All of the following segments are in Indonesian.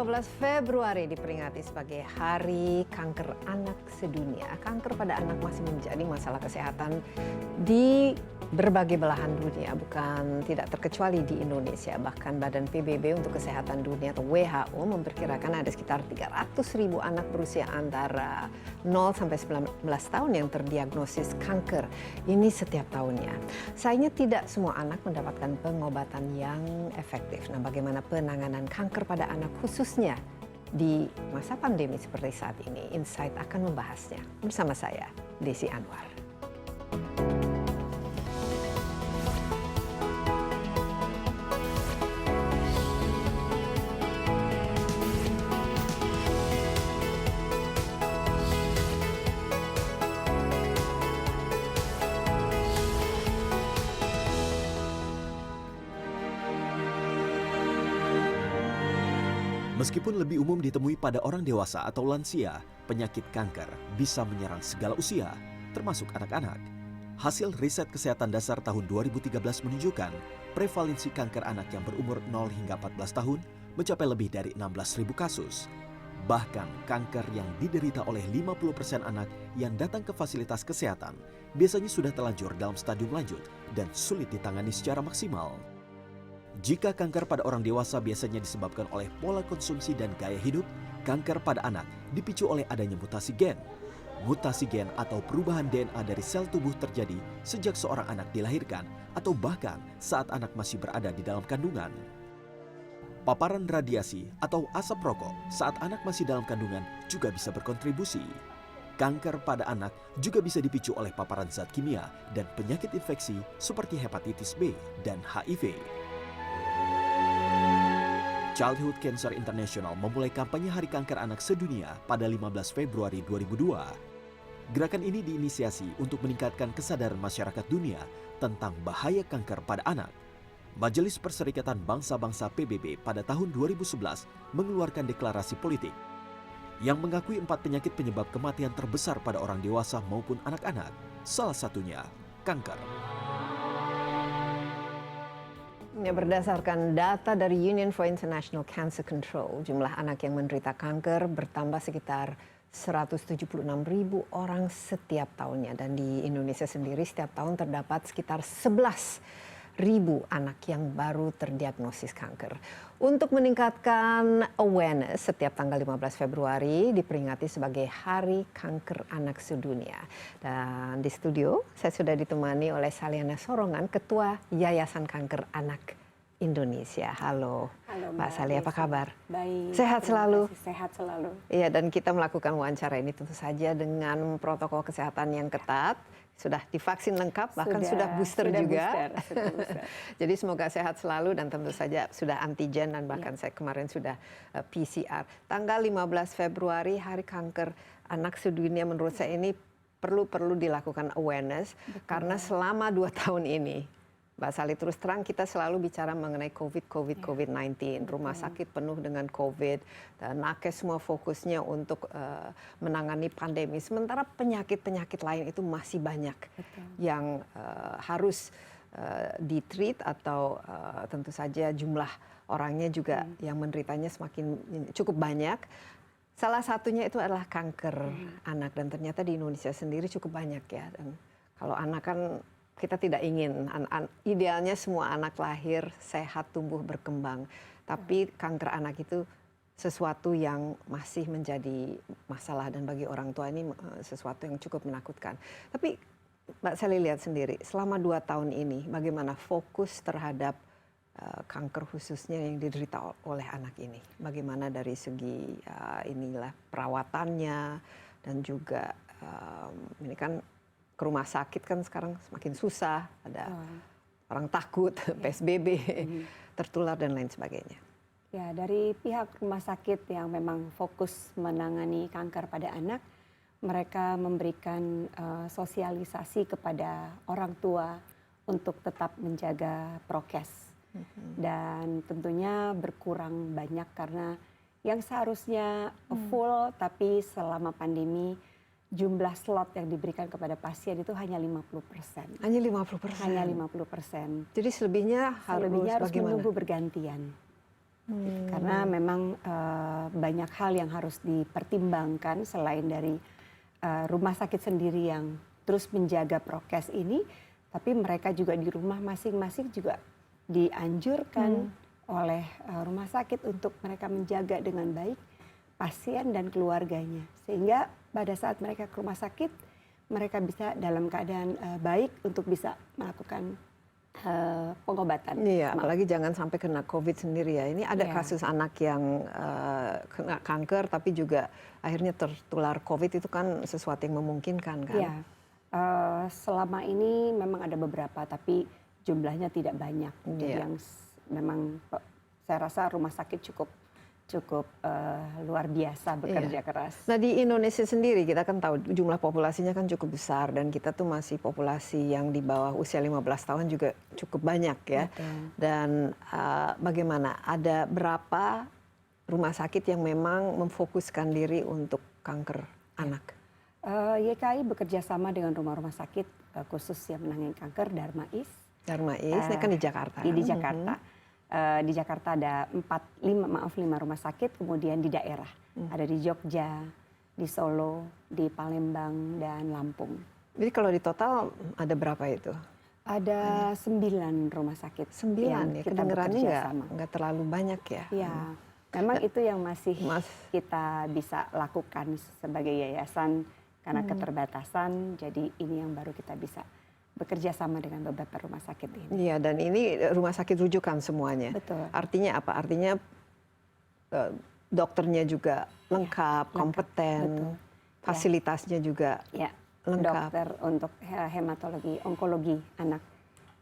15 Februari diperingati sebagai Hari Kanker Anak Sedunia. Kanker pada anak masih menjadi masalah kesehatan di berbagai belahan dunia, bukan tidak terkecuali di Indonesia. Bahkan Badan PBB untuk Kesehatan Dunia atau WHO memperkirakan ada sekitar 300.000 anak berusia antara 0 sampai 19 tahun yang terdiagnosis kanker. Ini setiap tahunnya. Sayangnya tidak semua anak mendapatkan pengobatan yang efektif. Nah, bagaimana penanganan kanker pada anak khususnya di masa pandemi seperti saat ini? Insight akan membahasnya bersama saya, Desi Anwar. Meskipun lebih umum ditemui pada orang dewasa atau lansia, penyakit kanker bisa menyerang segala usia, termasuk anak-anak. Hasil riset kesehatan dasar tahun 2013 menunjukkan prevalensi kanker anak yang berumur 0 hingga 14 tahun mencapai lebih dari 16.000 kasus. Bahkan kanker yang diderita oleh 50% anak yang datang ke fasilitas kesehatan biasanya sudah terlanjur dalam stadium lanjut dan sulit ditangani secara maksimal. Jika kanker pada orang dewasa biasanya disebabkan oleh pola konsumsi dan gaya hidup, kanker pada anak dipicu oleh adanya mutasi gen. Mutasi gen atau perubahan DNA dari sel tubuh terjadi sejak seorang anak dilahirkan atau bahkan saat anak masih berada di dalam kandungan. Paparan radiasi atau asap rokok saat anak masih dalam kandungan juga bisa berkontribusi. Kanker pada anak juga bisa dipicu oleh paparan zat kimia dan penyakit infeksi seperti hepatitis B dan HIV. Childhood Cancer International memulai kampanye Hari Kanker Anak Sedunia pada 15 Februari 2002. Gerakan ini diinisiasi untuk meningkatkan kesadaran masyarakat dunia tentang bahaya kanker pada anak. Majelis Perserikatan Bangsa-Bangsa PBB pada tahun 2011 mengeluarkan deklarasi politik yang mengakui 4 penyakit penyebab kematian terbesar pada orang dewasa maupun anak-anak. Salah satunya kanker. Ya, berdasarkan data dari Union for International Cancer Control, jumlah anak yang menderita kanker bertambah sekitar 176.000 orang setiap tahunnya. Dan di Indonesia sendiri setiap tahun terdapat sekitar 11.000 anak yang baru terdiagnosis kanker. Untuk meningkatkan awareness, setiap tanggal 15 Februari diperingati sebagai Hari Kanker Anak Sedunia. Dan di studio saya sudah ditemani oleh Saliana Sorongan, Ketua Yayasan Kanker Anak Indonesia. Halo, Mbak Sali, apa kabar? Baik. Sehat selalu? Sehat selalu. Iya, dan kita melakukan wawancara ini tentu saja dengan protokol kesehatan yang ketat. Sudah divaksin lengkap, bahkan sudah booster juga. Booster. Jadi semoga sehat selalu dan tentu saja sudah antigen dan bahkan saya kemarin sudah PCR. Tanggal 15 Februari Hari Kanker Anak Sedunia, menurut saya ini perlu dilakukan awareness. Betul. Karena selama 2 tahun ini, Mbak Sali, terus terang kita selalu bicara mengenai COVID-19. Rumah sakit penuh dengan COVID, dan nakes semua fokusnya untuk menangani pandemi. Sementara penyakit-penyakit lain itu masih banyak yang harus ditreat atau tentu saja jumlah orangnya juga yang menderitanya semakin cukup banyak. Salah satunya itu adalah kanker anak, dan ternyata di Indonesia sendiri cukup banyak ya. Dan kalau anak kan kita tidak ingin, idealnya semua anak lahir sehat, tumbuh, berkembang. Tapi kanker anak itu sesuatu yang masih menjadi masalah, dan bagi orang tua ini sesuatu yang cukup menakutkan. Tapi Mbak Sally lihat sendiri, selama 2 tahun ini bagaimana fokus terhadap kanker khususnya yang diderita oleh anak ini? Bagaimana dari segi inilah perawatannya, dan juga ini kan ke rumah sakit kan sekarang semakin susah, ada orang takut, PSBB, tertular dan lain sebagainya. Ya, dari pihak rumah sakit yang memang fokus menangani kanker pada anak, mereka memberikan sosialisasi kepada orang tua untuk tetap menjaga prokes. Dan tentunya berkurang banyak karena yang seharusnya full, tapi selama pandemi jumlah slot yang diberikan kepada pasien itu hanya 50%. Hanya 50%? Hanya 50%. Jadi selebihnya harus menunggu bagaimana? bergantian. Karena memang banyak hal yang harus dipertimbangkan selain dari rumah sakit sendiri yang terus menjaga prokes ini, tapi mereka juga di rumah masing-masing juga dianjurkan oleh rumah sakit untuk mereka menjaga dengan baik pasien dan keluarganya. Sehingga pada saat mereka ke rumah sakit, mereka bisa dalam keadaan baik untuk bisa melakukan pengobatan. Iya, apalagi jangan sampai kena COVID sendiri ya. Ini ada kasus anak yang kena kanker tapi juga akhirnya tertular COVID, itu kan sesuatu yang memungkinkan kan? Iya, selama ini memang ada beberapa tapi jumlahnya tidak banyak. Jadi yang memang saya rasa rumah sakit cukup luar biasa bekerja keras. Nah di Indonesia sendiri kita kan tahu jumlah populasinya kan cukup besar dan kita tuh masih populasi yang di bawah usia 15 tahun juga cukup banyak ya. Betul. Dan bagaimana, ada berapa rumah sakit yang memang memfokuskan diri untuk kanker anak? YKI bekerja sama dengan rumah-rumah sakit khusus yang menangani kanker, Darmais. Darmais, ini kan di Jakarta. Di Jakarta. Di Jakarta ada 5 rumah sakit, kemudian di daerah. Ada di Jogja, di Solo, di Palembang, dan Lampung. Jadi kalau di total ada berapa itu? Ada 9 rumah sakit. 9 ya, kedengerannya nggak terlalu banyak ya? Iya, memang itu yang masih kita bisa lakukan sebagai yayasan karena keterbatasan, jadi ini yang baru kita bisa bekerja sama dengan beberapa rumah sakit ini. Iya, dan ini rumah sakit rujukan semuanya. Betul. Artinya apa? Artinya dokternya juga lengkap, kompeten, betul. fasilitasnya juga lengkap. Dokter untuk hematologi, onkologi anak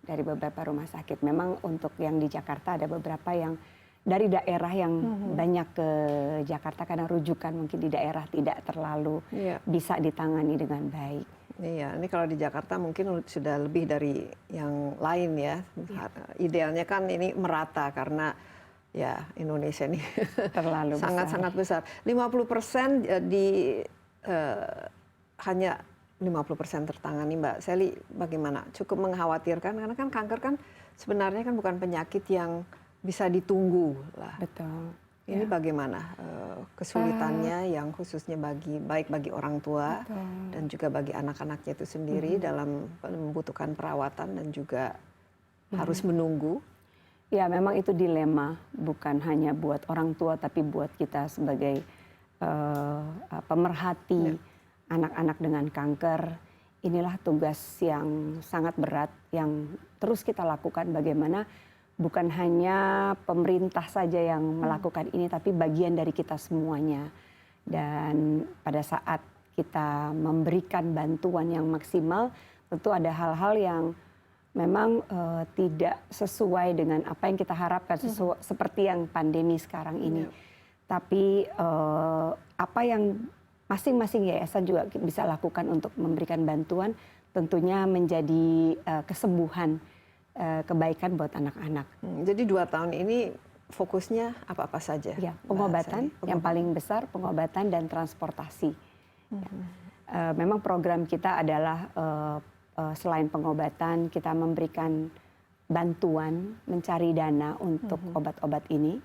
dari beberapa rumah sakit. Memang untuk yang di Jakarta ada beberapa yang dari daerah yang banyak ke Jakarta karena rujukan mungkin di daerah tidak terlalu bisa ditangani dengan baik. Iya, ini kalau di Jakarta mungkin sudah lebih dari yang lain ya. Idealnya kan ini merata karena ya Indonesia ini terlalu sangat-sangat besar. 50% hanya 50% tertangani, Mbak Sally. Bagaimana? Cukup mengkhawatirkan karena kan kanker kan sebenarnya kan bukan penyakit yang bisa ditunggu lah. Betul. Ini bagaimana kesulitannya yang khususnya baik bagi orang tua dan juga bagi anak-anaknya itu sendiri dalam membutuhkan perawatan dan juga harus menunggu? Ya memang itu dilema, bukan hanya buat orang tua tapi buat kita sebagai pemerhati anak-anak dengan kanker. Inilah tugas yang sangat berat yang terus kita lakukan, bagaimana bukan hanya pemerintah saja yang melakukan ini, tapi bagian dari kita semuanya. Dan pada saat kita memberikan bantuan yang maksimal, tentu ada hal-hal yang memang tidak sesuai dengan apa yang kita harapkan, seperti yang pandemi sekarang ini. Tapi apa yang masing-masing yayasan juga bisa lakukan untuk memberikan bantuan, tentunya menjadi kesembuhan, kebaikan buat anak-anak. Jadi 2 tahun ini fokusnya apa-apa saja? Ya, pengobatan yang paling besar, pengobatan dan transportasi. Memang program kita adalah selain pengobatan, kita memberikan bantuan mencari dana untuk obat-obat ini.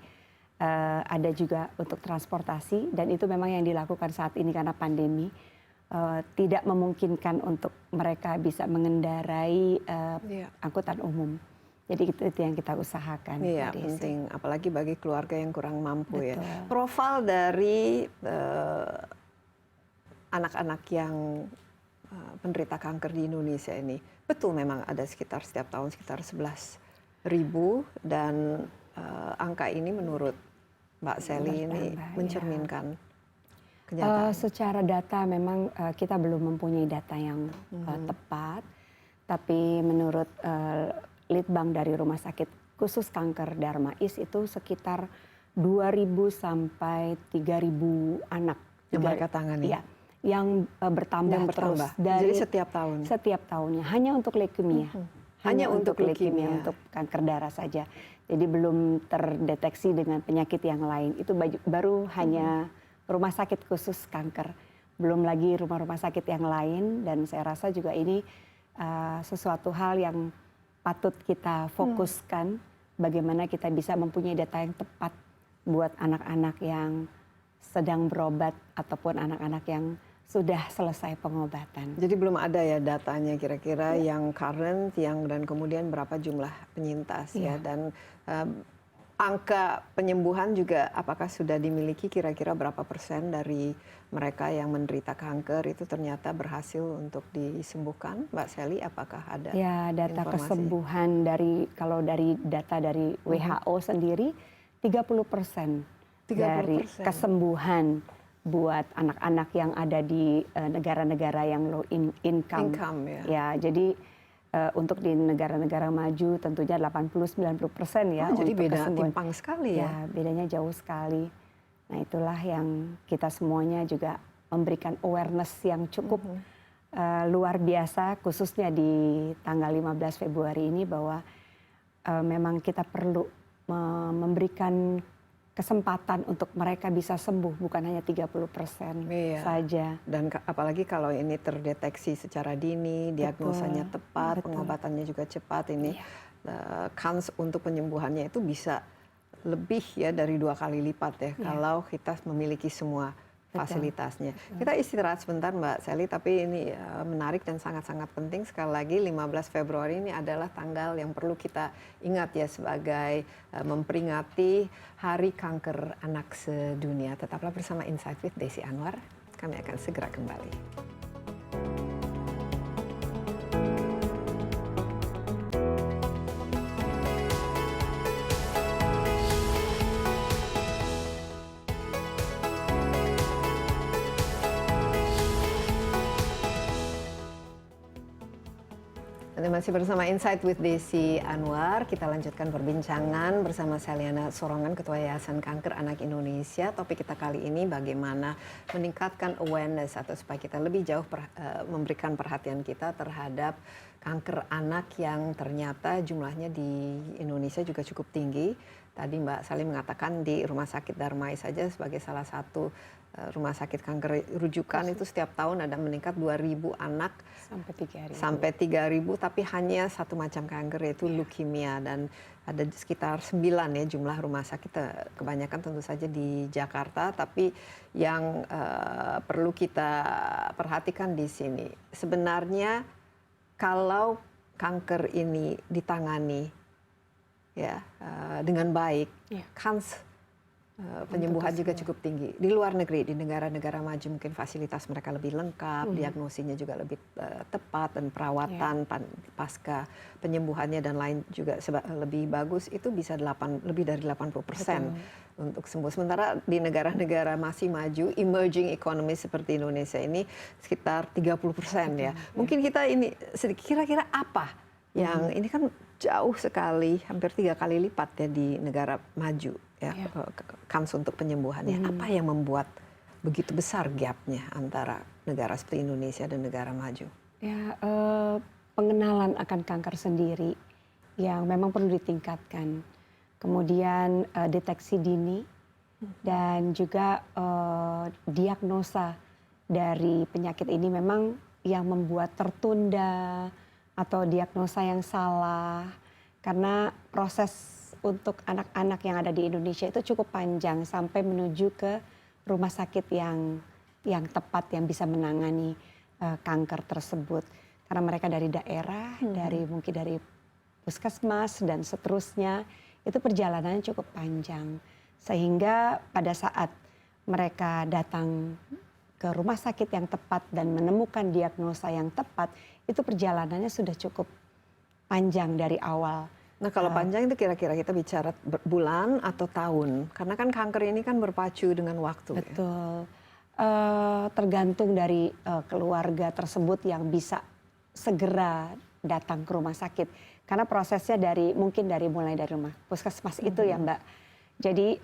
Ada juga untuk transportasi, dan itu memang yang dilakukan saat ini karena pandemi. Tidak memungkinkan untuk mereka bisa mengendarai angkutan umum. Jadi itu yang kita usahakan. Iya, penting. Apalagi bagi keluarga yang kurang mampu. Betul. Ya. Profil dari anak-anak yang penderita kanker di Indonesia ini, betul memang ada sekitar setiap tahun sekitar 11.000, dan angka ini menurut Mbak Sally ini mencerminkan kenyataan. Secara data memang kita belum mempunyai data yang tepat, tapi menurut Litbang dari Rumah Sakit Khusus Kanker Darmais itu sekitar 2.000 sampai 3.000 anak yang mereka tangani. Ya, yang bertambah terus. Jadi setiap tahun? Setiap tahunnya, hanya untuk leukemia. Hanya untuk leukemia, untuk kanker darah saja. Jadi belum terdeteksi dengan penyakit yang lain. Itu baru hanya rumah sakit khusus kanker. Belum lagi rumah-rumah sakit yang lain, dan saya rasa juga ini sesuatu hal yang patut kita fokuskan, bagaimana kita bisa mempunyai data yang tepat buat anak-anak yang sedang berobat ataupun anak-anak yang sudah selesai pengobatan. Jadi belum ada ya datanya kira-kira yang current, dan kemudian berapa jumlah penyintas ya, dan angka penyembuhan juga apakah sudah dimiliki, kira-kira berapa persen dari mereka yang menderita kanker itu ternyata berhasil untuk disembuhkan, Mbak Sally? Apakah ada Ya, data informasi? kesembuhan kalau dari data dari WHO sendiri 30% dari kesembuhan buat anak-anak yang ada di negara-negara yang low income. Ya, jadi untuk di negara-negara maju tentunya 80-90% ya. Jadi untuk beda kesembuhan. timpang sekali ya. Ya, bedanya jauh sekali. Nah, itulah yang kita semuanya juga memberikan awareness yang cukup luar biasa, khususnya di tanggal 15 Februari ini, bahwa memang kita perlu memberikan kesempatan untuk mereka bisa sembuh, bukan hanya 30% saja. Dan apalagi kalau ini terdeteksi secara dini, diagnosanya tepat, pengobatannya juga cepat, ini kans untuk penyembuhannya itu bisa lebih ya dari 2 kali lipat ya, kalau kita memiliki semua fasilitasnya. Kita istirahat sebentar Mbak Sally, tapi ini menarik dan sangat-sangat penting. Sekali lagi 15 Februari ini adalah tanggal yang perlu kita ingat ya, sebagai memperingati Hari Kanker Anak Sedunia. Tetaplah bersama Insight with Desi Anwar, kami akan segera kembali. Anda masih bersama Insight with Desi Anwar. Kita lanjutkan perbincangan bersama Saliana Sorongan, Ketua Yayasan Kanker Anak Indonesia. Topik kita kali ini bagaimana meningkatkan awareness atau supaya kita lebih jauh memberikan perhatian kita terhadap kanker anak yang ternyata jumlahnya di Indonesia juga cukup tinggi. Tadi Mbak Sally mengatakan di Rumah Sakit Darmais saja sebagai salah satu rumah sakit kanker rujukan itu setiap tahun ada meningkat 2.000 anak sampai 3.000, tapi hanya satu macam kanker, yaitu leukemia, dan ada sekitar 9 ya jumlah rumah sakit, kebanyakan tentu saja di Jakarta. Tapi yang perlu kita perhatikan di sini sebenarnya, kalau kanker ini ditangani ya dengan baik, kans penyembuhan juga cukup tinggi. Di luar negeri, di negara-negara maju mungkin fasilitas mereka lebih lengkap, diagnosinya juga lebih tepat, dan perawatan pasca penyembuhannya dan lain juga lebih bagus. Itu bisa lebih dari 80% untuk sembuh. Sementara di negara-negara masih maju, emerging economy seperti Indonesia ini sekitar 30% ya. Mungkin kita ini kira-kira apa yang ini kan jauh sekali, hampir 3 kali lipat ya di negara maju ya, kans untuk penyembuhannya. Apa yang membuat begitu besar gapnya antara negara seperti Indonesia dan negara maju? Ya, pengenalan akan kanker sendiri yang memang perlu ditingkatkan. Kemudian deteksi dini dan juga diagnosa dari penyakit ini memang yang membuat tertunda atau diagnosa yang salah, karena proses untuk anak-anak yang ada di Indonesia itu cukup panjang sampai menuju ke rumah sakit yang tepat, yang bisa menangani kanker tersebut. Karena mereka dari daerah, mungkin dari puskesmas dan seterusnya, itu perjalanannya cukup panjang. Sehingga pada saat mereka datang ke rumah sakit yang tepat dan menemukan diagnosa yang tepat, itu perjalanannya sudah cukup panjang dari awal. Nah, kalau panjang itu kira-kira kita bicara bulan atau tahun? Karena kan kanker ini kan berpacu dengan waktu. Betul. Tergantung dari keluarga tersebut yang bisa segera datang ke rumah sakit. Karena prosesnya mulai dari rumah puskesmas itu ya Mbak. Jadi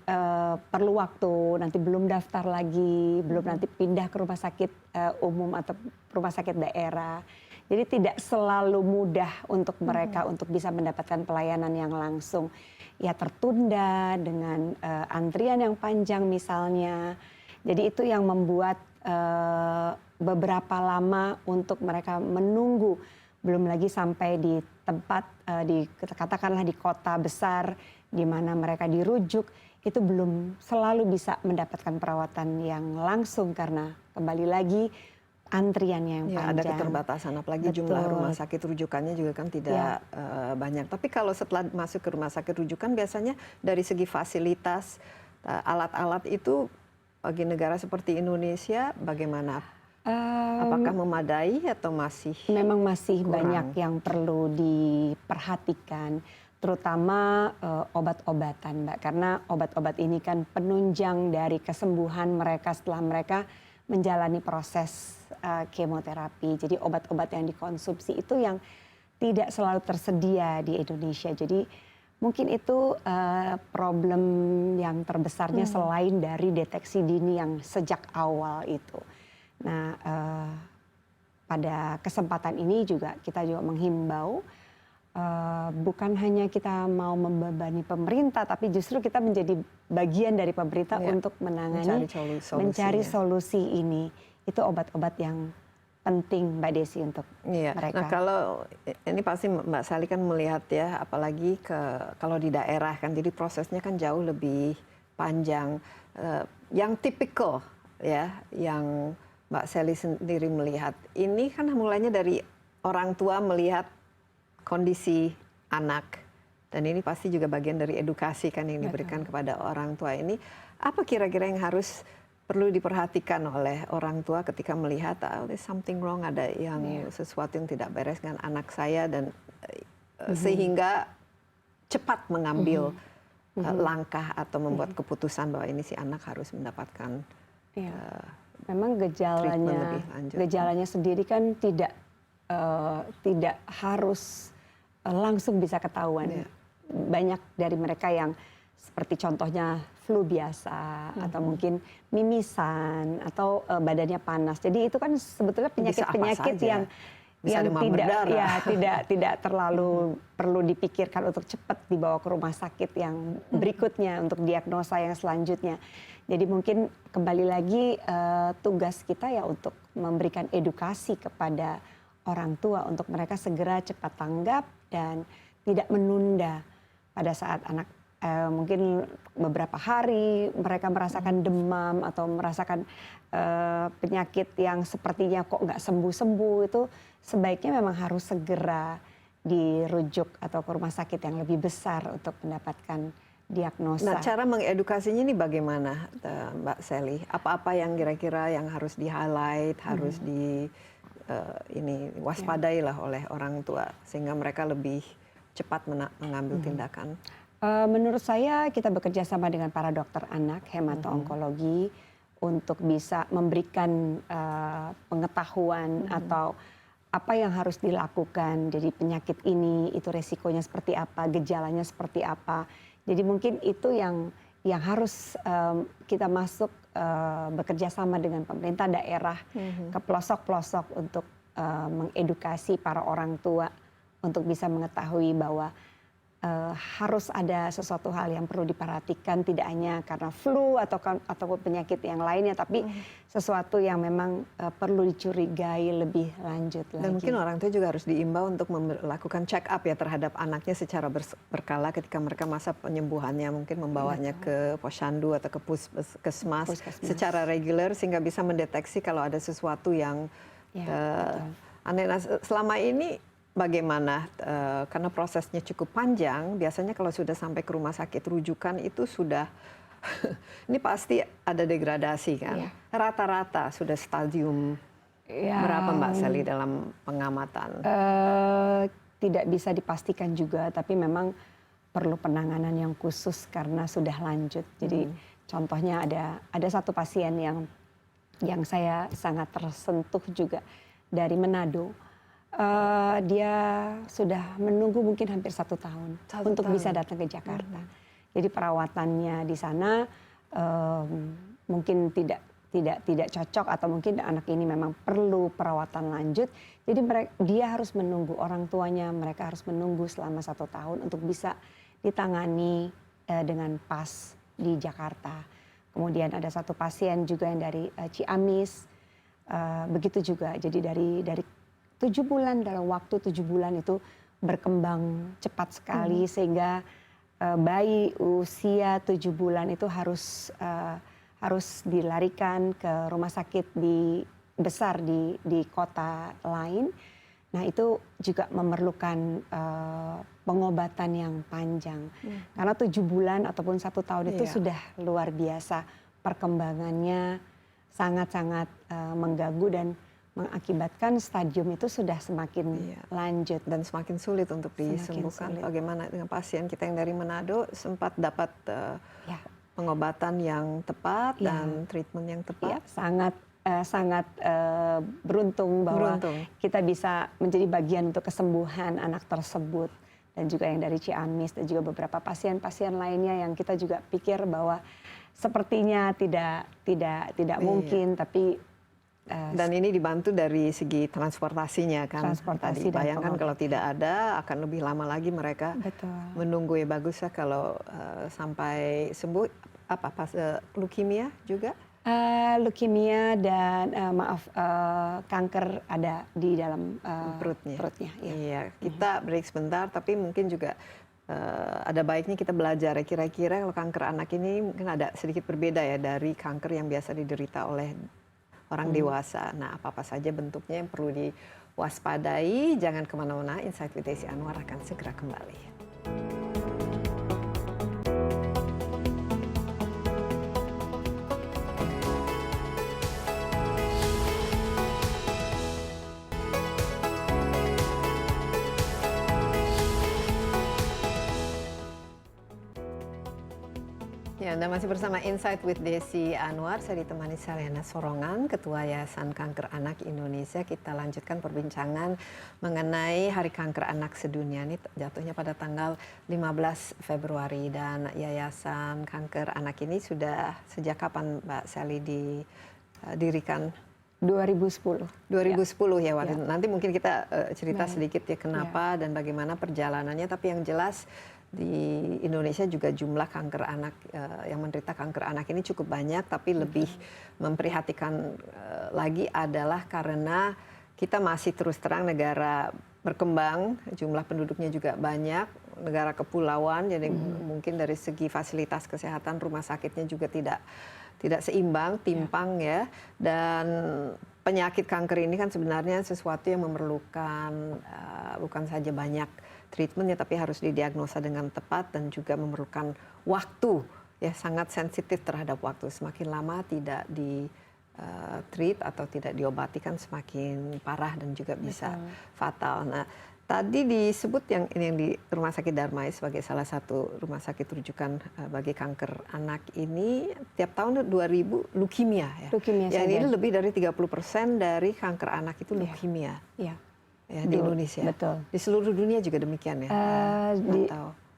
perlu waktu, nanti belum daftar lagi, belum nanti pindah ke rumah sakit umum atau rumah sakit daerah. Jadi tidak selalu mudah untuk mereka untuk bisa mendapatkan pelayanan yang langsung. Ya tertunda dengan antrian yang panjang misalnya. Jadi itu yang membuat beberapa lama untuk mereka menunggu. Belum lagi sampai di tempat, katakanlah di kota besar, di mana mereka dirujuk, itu belum selalu bisa mendapatkan perawatan yang langsung karena kembali lagi antriannya yang Ya, panjang. ada keterbatasan, apalagi jumlah Betul. rumah sakit rujukannya juga kan tidak banyak. Tapi kalau setelah masuk ke rumah sakit rujukan, biasanya dari segi fasilitas, alat-alat itu bagi negara seperti Indonesia bagaimana? Apakah memadai atau masih Memang masih kurang? banyak yang perlu diperhatikan, terutama obat-obatan, Mbak. Karena obat-obat ini kan penunjang dari kesembuhan mereka setelah mereka menjalani proses kemoterapi. Jadi obat-obat yang dikonsumsi itu yang tidak selalu tersedia di Indonesia. Jadi mungkin itu problem yang terbesarnya selain dari deteksi dini yang sejak awal itu. Nah, pada kesempatan ini juga kita juga menghimbau bukan hanya kita mau membebani pemerintah, tapi justru kita menjadi bagian dari pemerintah untuk menangani, mencari solusi ini. Itu obat-obat yang penting, Mbak Desi, untuk mereka. Nah, kalau ini pasti Mbak Sally kan melihat ya, apalagi kalau di daerah kan, jadi prosesnya kan jauh lebih panjang. Yang tipikal ya, yang Mbak Sally sendiri melihat, ini kan mulainya dari orang tua melihat kondisi anak, dan ini pasti juga bagian dari edukasi kan yang diberikan kepada orang tua ini. Apa kira-kira yang harus perlu diperhatikan oleh orang tua ketika melihat there's something wrong, ada yang sesuatu yang tidak beres dengan anak saya, dan sehingga cepat mengambil langkah atau membuat keputusan bahwa ini si anak harus mendapatkan memang gejalanya sendiri kan tidak harus langsung bisa ketahuan. Banyak dari mereka yang seperti contohnya flu biasa atau mungkin mimisan atau badannya panas. Jadi itu kan sebetulnya penyakit-penyakit yang tidak terlalu perlu dipikirkan untuk cepat dibawa ke rumah sakit yang berikutnya untuk diagnosa yang selanjutnya. Jadi mungkin kembali lagi tugas kita ya untuk memberikan edukasi kepada orang tua untuk mereka segera cepat tanggap dan tidak menunda pada saat anak mungkin beberapa hari mereka merasakan demam atau merasakan penyakit yang sepertinya kok nggak sembuh-sembuh, itu sebaiknya memang harus segera dirujuk atau ke rumah sakit yang lebih besar untuk mendapatkan diagnosa. Nah, cara mengedukasinya ini bagaimana, Mbak Sally? Apa-apa yang kira-kira yang harus di-highlight, harus waspadai lah oleh orang tua sehingga mereka lebih cepat mengambil tindakan? Menurut saya kita bekerja sama dengan para dokter anak, hemato-onkologi untuk bisa memberikan pengetahuan atau apa yang harus dilakukan. Jadi penyakit ini itu resikonya seperti apa, gejalanya seperti apa. Jadi mungkin itu yang harus kita masuk bekerja sama dengan pemerintah daerah ke pelosok-pelosok untuk mengedukasi para orang tua untuk bisa mengetahui bahwa harus ada sesuatu hal yang perlu diperhatikan, tidak hanya karena flu atau penyakit yang lainnya, tapi sesuatu yang memang perlu dicurigai lebih lanjut lagi. Dan mungkin orang tua juga harus diimbau untuk melakukan check up ya terhadap anaknya secara berkala ketika mereka masa penyembuhannya, mungkin membawanya ke posyandu atau ke puskesmas secara reguler sehingga bisa mendeteksi kalau ada sesuatu yang aneh. Nah, selama ini bagaimana, karena prosesnya cukup panjang, biasanya kalau sudah sampai ke rumah sakit rujukan itu sudah, ini pasti ada degradasi kan? Rata-rata sudah stadium berapa Mbak Sally dalam pengamatan? Tidak bisa dipastikan juga, tapi memang perlu penanganan yang khusus karena sudah lanjut. Jadi contohnya ada satu pasien yang saya sangat tersentuh juga dari Manado. Dia sudah menunggu mungkin hampir 1 tahun untuk bisa datang ke Jakarta. Jadi perawatannya di sana mungkin tidak cocok atau mungkin anak ini memang perlu perawatan lanjut. Jadi dia harus menunggu, orang tuanya mereka harus menunggu selama 1 tahun untuk bisa ditangani dengan pas di Jakarta. Kemudian ada satu pasien juga yang dari Ciamis, begitu juga. Jadi dari 7 bulan, dalam waktu 7 bulan itu berkembang cepat sekali sehingga bayi usia 7 bulan itu harus dilarikan ke rumah sakit besar di kota lain. Nah itu juga memerlukan pengobatan yang panjang. Karena 7 bulan ataupun 1 tahun itu sudah luar biasa. Perkembangannya sangat-sangat mengganggu dan mengakibatkan stadium itu sudah semakin lanjut. Dan semakin sulit untuk disembuhkan. Bagaimana dengan pasien kita yang dari Manado sempat dapat pengobatan yang tepat dan treatment yang tepat? Sangat beruntung bahwa kita bisa menjadi bagian untuk kesembuhan anak tersebut, dan juga yang dari Ciamis dan juga beberapa pasien-pasien lainnya yang kita juga pikir bahwa sepertinya tidak mungkin, tapi dan ini dibantu dari segi transportasinya kan. Transportasi tadi bayangkan kalau tidak ada akan lebih lama lagi mereka menunggu. Ya bagus ya kalau sampai sembuh. Leukemia juga? Leukemia dan kanker ada di dalam perutnya. Iya, kita break sebentar, tapi mungkin juga ada baiknya kita belajar ya, kira-kira kalau kanker anak ini mungkin ada sedikit berbeda ya dari kanker yang biasa diderita oleh orang dewasa. Nah, apa-apa saja bentuknya yang perlu diwaspadai. Jangan kemana-mana, Insight with Desi Anwar akan segera kembali. Ya, Anda masih bersama Insight with Desi Anwar. Saya ditemani Selena Sorongan, Ketua Yayasan Kanker Anak Indonesia. Kita lanjutkan perbincangan mengenai Hari Kanker Anak Sedunia. Ini jatuhnya pada tanggal 15 Februari. Dan Yayasan Kanker Anak ini sudah sejak kapan Mbak Sally didirikan? 2010. 2010 ya waktu itu. Nanti mungkin kita cerita sedikit ya kenapa dan bagaimana perjalanannya. Tapi yang jelas di Indonesia juga jumlah kanker anak yang menderita kanker anak ini cukup banyak, tapi lebih memprihatinkan lagi adalah karena kita masih terus terang negara berkembang, jumlah penduduknya juga banyak, negara kepulauan, jadi mungkin dari segi fasilitas kesehatan rumah sakitnya juga tidak seimbang, timpang ya. Dan penyakit kanker ini kan sebenarnya sesuatu yang memerlukan bukan saja banyak treatmentnya, tapi harus didiagnosa dengan tepat dan juga memerlukan waktu ya, sangat sensitif terhadap waktu. Semakin lama tidak treat atau tidak diobati kan semakin parah dan juga bisa fatal. Nah, tadi disebut yang di Rumah Sakit Darmais sebagai salah satu rumah sakit rujukan bagi kanker anak ini tiap tahun 2000 leukemia ya. Leukemia yang ini lebih dari 30% dari kanker anak itu leukemia. Iya. Ya, di Indonesia. Betul. Di seluruh dunia juga demikian ya.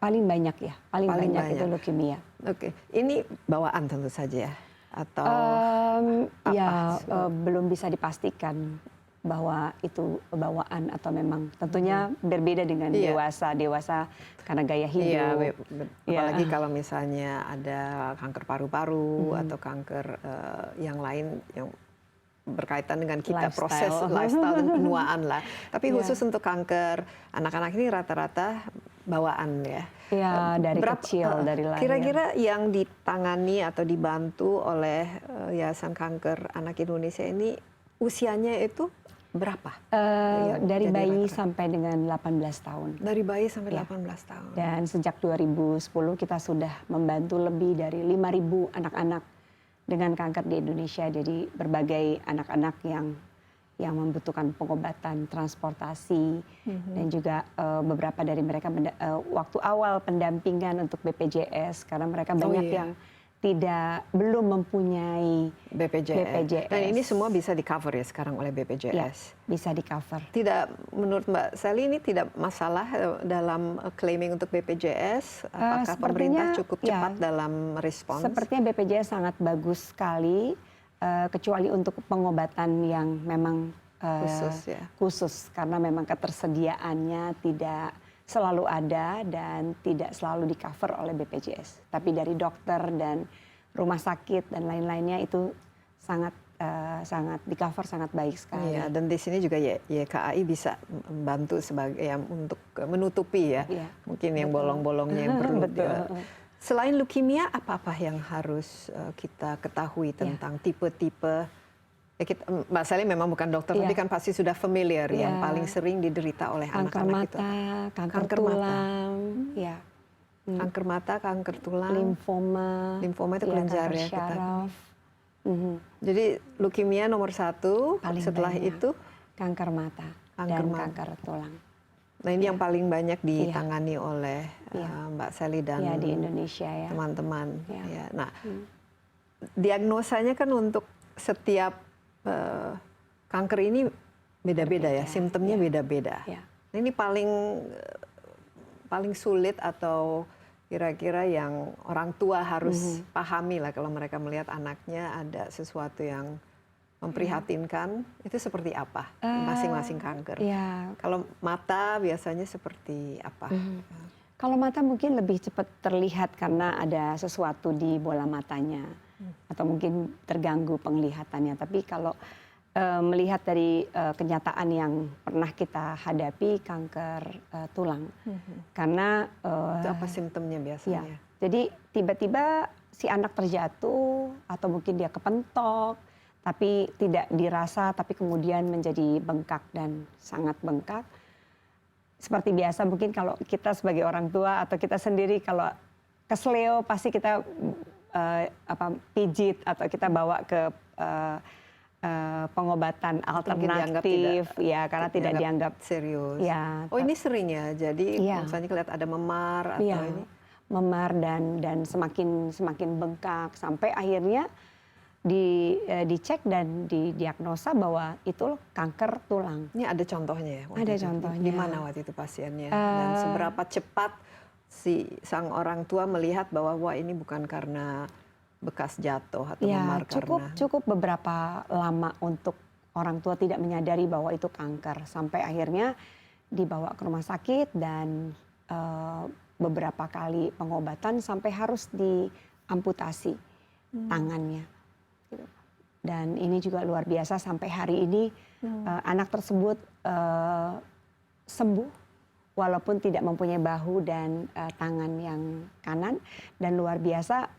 Paling banyak ya, paling banyak itu leukemia. Oke, ini bawaan tentu saja ya, atau belum bisa dipastikan bahwa itu bawaan atau memang tentunya berbeda dengan dewasa karena gaya hidup. Apalagi kalau misalnya ada kanker paru-paru atau kanker yang lain yang berkaitan dengan kita proses lifestyle dan penuaan lah. Tapi khusus untuk kanker anak-anak ini rata-rata bawaan ya. Ya, dari kecil, dari lahir. Kira-kira yang ditangani atau dibantu oleh Yayasan Kanker Anak Indonesia ini usianya itu berapa? Dari bayi sampai dengan 18 tahun. Dari bayi sampai 18 tahun. Dan sejak 2010 kita sudah membantu lebih dari 5.000 anak-anak dengan kanker di Indonesia. Jadi berbagai anak-anak yang membutuhkan pengobatan, transportasi, dan juga beberapa dari mereka waktu awal pendampingan untuk BPJS karena mereka banyak yang belum mempunyai BPJS. Dan ini semua bisa di-cover ya sekarang oleh BPJS? Ya, bisa di-cover. Tidak, menurut Mbak Sally ini tidak masalah dalam claiming untuk BPJS? Apakah pemerintah cukup cepat dalam respons? Sepertinya BPJS sangat bagus sekali, kecuali untuk pengobatan yang memang khusus karena memang ketersediaannya tidak selalu ada dan tidak selalu di-cover oleh BPJS. Tapi dari dokter dan rumah sakit dan lain-lainnya itu sangat sangat di cover sangat baik sekali. Iya, dan di sini juga YKAI bisa membantu sebagai untuk menutupi ya, Iya, mungkin yang betul. bolong-bolongnya yang perlu. Betul. Selain leukemia, apa-apa yang harus kita ketahui tentang tipe-tipe? Ya Mbak Sally memang bukan dokter, tapi kan pasti sudah familiar yang paling sering diderita oleh kanker anak-anak mata, itu. kanker Kanker mata. tulang, ya. Kanker mata, kanker tulang, Limfoma itu kelenjar kanker ya kita. syaraf. Jadi leukemia nomor 1, Paling setelah banyak. itu Kanker mata dan kanker tulang. Nah ini yang paling banyak ditangani oleh Iya. Mbak Sally dan Ya, di Indonesia ya. teman-teman. Ya. Ya. Nah, diagnosanya kan untuk setiap kanker ini beda-beda ya, simptomnya beda-beda. Ya. Nah, ini paling sulit atau kira-kira yang orang tua harus pahami lah kalau mereka melihat anaknya ada sesuatu yang memprihatinkan, itu seperti apa masing-masing kanker? Ya. Kalau mata biasanya seperti apa? Kalau mata mungkin lebih cepat terlihat karena ada sesuatu di bola matanya atau mungkin terganggu penglihatannya. Tapi kalau melihat dari kenyataan yang pernah kita hadapi, kanker tulang, karena Itu apa simptomnya biasanya? ya, jadi tiba-tiba si anak terjatuh atau mungkin dia kepentok, tapi tidak dirasa, tapi kemudian menjadi bengkak dan sangat bengkak. Seperti biasa mungkin kalau kita sebagai orang tua atau kita sendiri kalau kesleo pasti kita pijit atau kita bawa ke pengobatan alternatif ya karena tidak dianggap serius. Ya, oh ini sering ya, jadi misalnya kelihatan ada memar atau ini memar dan semakin bengkak sampai akhirnya dicek dan didiagnosa bahwa itu kanker tulang. Ini ada contohnya ya? Ada contohnya. Di mana waktu itu pasiennya? Dan seberapa cepat si sang orang tua melihat bahwa wah ini bukan karena bekas jatuh atau memar karena... Cukup beberapa lama untuk orang tua tidak menyadari bahwa itu kanker. Sampai akhirnya dibawa ke rumah sakit dan beberapa kali pengobatan sampai harus diamputasi tangannya. Dan ini juga luar biasa sampai hari ini anak tersebut sembuh walaupun tidak mempunyai bahu dan tangan yang kanan, dan luar biasa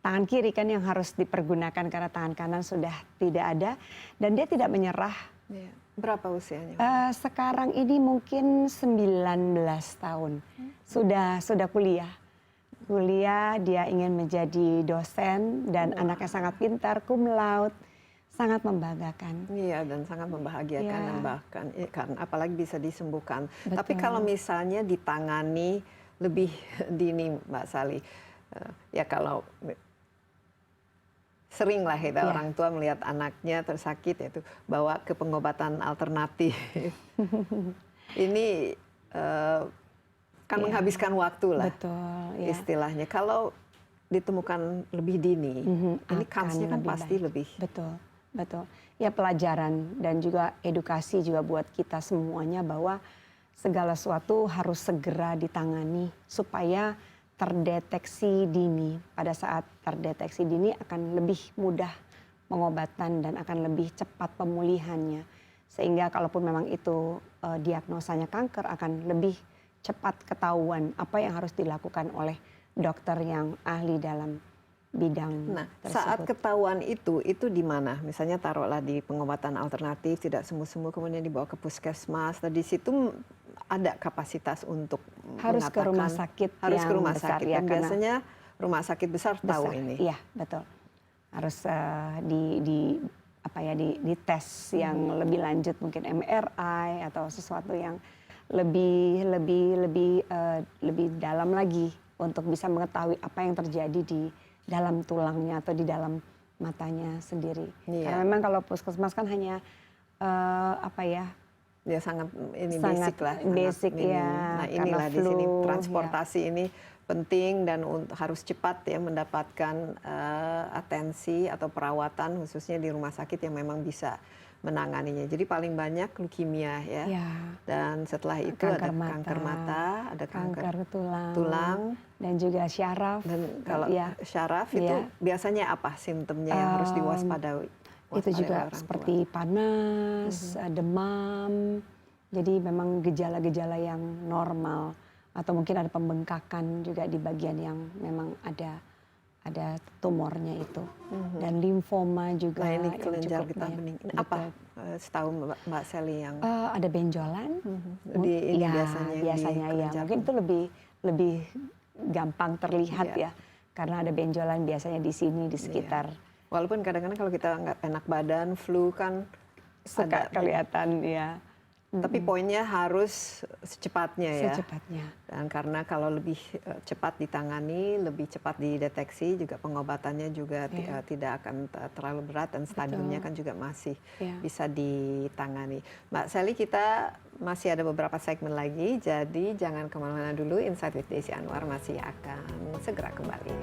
tangan kiri kan yang harus dipergunakan karena tangan kanan sudah tidak ada dan dia tidak menyerah. Ya. Berapa usianya? Sekarang ini mungkin 19 tahun. Sudah kuliah. Dia ingin menjadi dosen dan anaknya sangat pintar, cum laude, sangat membanggakan. Iya, dan sangat membahagiakan dan bahkan kan apalagi bisa disembuhkan. Betul. Tapi kalau misalnya ditangani lebih dini, Mbak Sally, ya kalau sering lah kita orang tua melihat anaknya tersakit yaitu bawa ke pengobatan alternatif. Ini kan menghabiskan waktu lah. Betul, istilahnya. Kalau ditemukan lebih dini, ini kansnya kan pasti lebih. Betul. Ya pelajaran dan juga edukasi juga buat kita semuanya bahwa segala sesuatu harus segera ditangani supaya terdeteksi dini. Pada saat terdeteksi dini akan lebih mudah pengobatan dan akan lebih cepat pemulihannya. Sehingga kalaupun memang itu diagnosanya kanker akan lebih cepat ketahuan apa yang harus dilakukan oleh dokter yang ahli dalam bidang tersebut. Saat ketahuan itu di mana? Misalnya taruhlah di pengobatan alternatif, tidak sembuh-sembuh, kemudian dibawa ke puskesmas. Di situ ada kapasitas untuk harus ke rumah sakit harus yang ke rumah besar, sakit. ya, Dan biasanya rumah sakit besar tahu ini. Iya, betul. Harus di tes yang lebih lanjut, mungkin MRI atau sesuatu yang lebih dalam lagi untuk bisa mengetahui apa yang terjadi di dalam tulangnya atau di dalam matanya sendiri. Karena memang kalau puskesmas kan hanya ya sangat basic lah. Basic ya. Nah inilah di sini transportasi ini penting dan harus cepat ya mendapatkan atensi atau perawatan khususnya di rumah sakit yang memang bisa menanganinya. Jadi paling banyak leukemia ya. Dan setelah itu ada kanker mata, ada kanker tulang dan juga syaraf. Dan kalau syaraf itu biasanya apa simptomnya yang harus diwaspadai? Itu waspadai juga orang tua? seperti panas, demam, jadi memang gejala-gejala yang normal atau mungkin ada pembengkakan juga di bagian yang memang ada tumornya itu, dan limfoma juga Nah ini yang kelenjar cukup getah banyak. bening. Ini apa Betul. setahu Mbak Sally yang Ada benjolan, di ini ya biasanya yang di biasanya ya kelenjar mungkin itu lebih gampang terlihat Iya. ya, karena ada benjolan biasanya di sini di Iya. sekitar. Walaupun kadang-kadang kalau kita nggak enak badan, flu kan Suka ada. kelihatan ya. Tapi poinnya harus secepatnya ya. Secepatnya. Dan karena kalau lebih cepat ditangani, lebih cepat dideteksi, juga pengobatannya juga Iya. tidak akan terlalu berat dan stadiumnya kan juga masih Iya. bisa ditangani. Mbak Sally, kita masih ada beberapa segmen lagi, jadi jangan kemana-mana dulu. Insight with Desi Anwar masih akan segera kembali.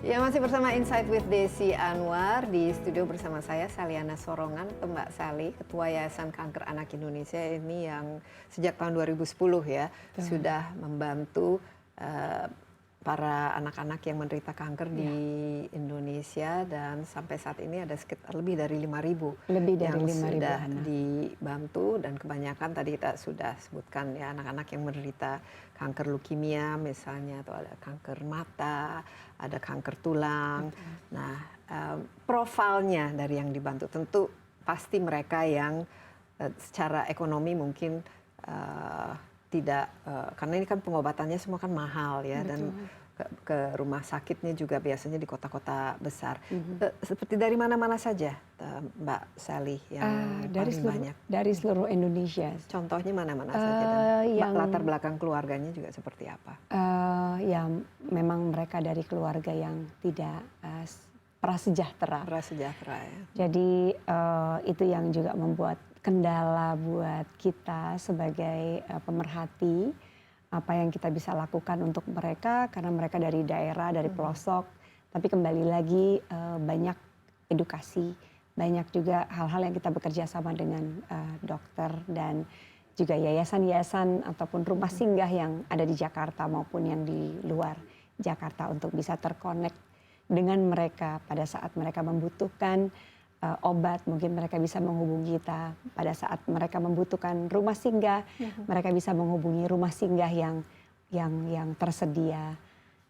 Ya, masih bersama Insight with Desi Anwar. Di studio bersama saya Saliana Sorongan atau Mbak Sally, Ketua Yayasan Kanker Anak Indonesia ini yang sejak tahun 2010 ya sudah membantu para anak-anak yang menderita kanker di Indonesia, dan sampai saat ini ada sekitar lebih dari 5.000 Lebih dari yang 5.000 sudah anak. dibantu, dan kebanyakan tadi kita sudah sebutkan ya anak-anak yang menderita kanker leukemia misalnya, atau ada kanker mata, ada kanker tulang. Nah, profilnya dari yang dibantu tentu pasti mereka yang secara ekonomi mungkin tidak, karena ini kan pengobatannya semua kan mahal ya. Betul. Dan ke rumah sakitnya juga biasanya di kota-kota besar. Seperti dari mana-mana saja, Mbak Sally, yang paling banyak? Dari seluruh Indonesia. Contohnya mana-mana saja, dan latar belakang keluarganya juga seperti apa? Ya memang mereka dari keluarga yang tidak prasejahtera. Prasejahtera ya. Jadi itu yang juga membuat kendala buat kita sebagai pemerhati, apa yang kita bisa lakukan untuk mereka, karena mereka dari daerah, dari pelosok. Tapi kembali lagi banyak edukasi, banyak juga hal-hal yang kita bekerja sama dengan dokter dan juga yayasan-yayasan ataupun rumah singgah yang ada di Jakarta maupun yang di luar Jakarta untuk bisa terkonek dengan mereka pada saat mereka membutuhkan obat. Mungkin mereka bisa menghubungi kita pada saat mereka membutuhkan rumah singgah. Mereka bisa menghubungi rumah singgah yang tersedia,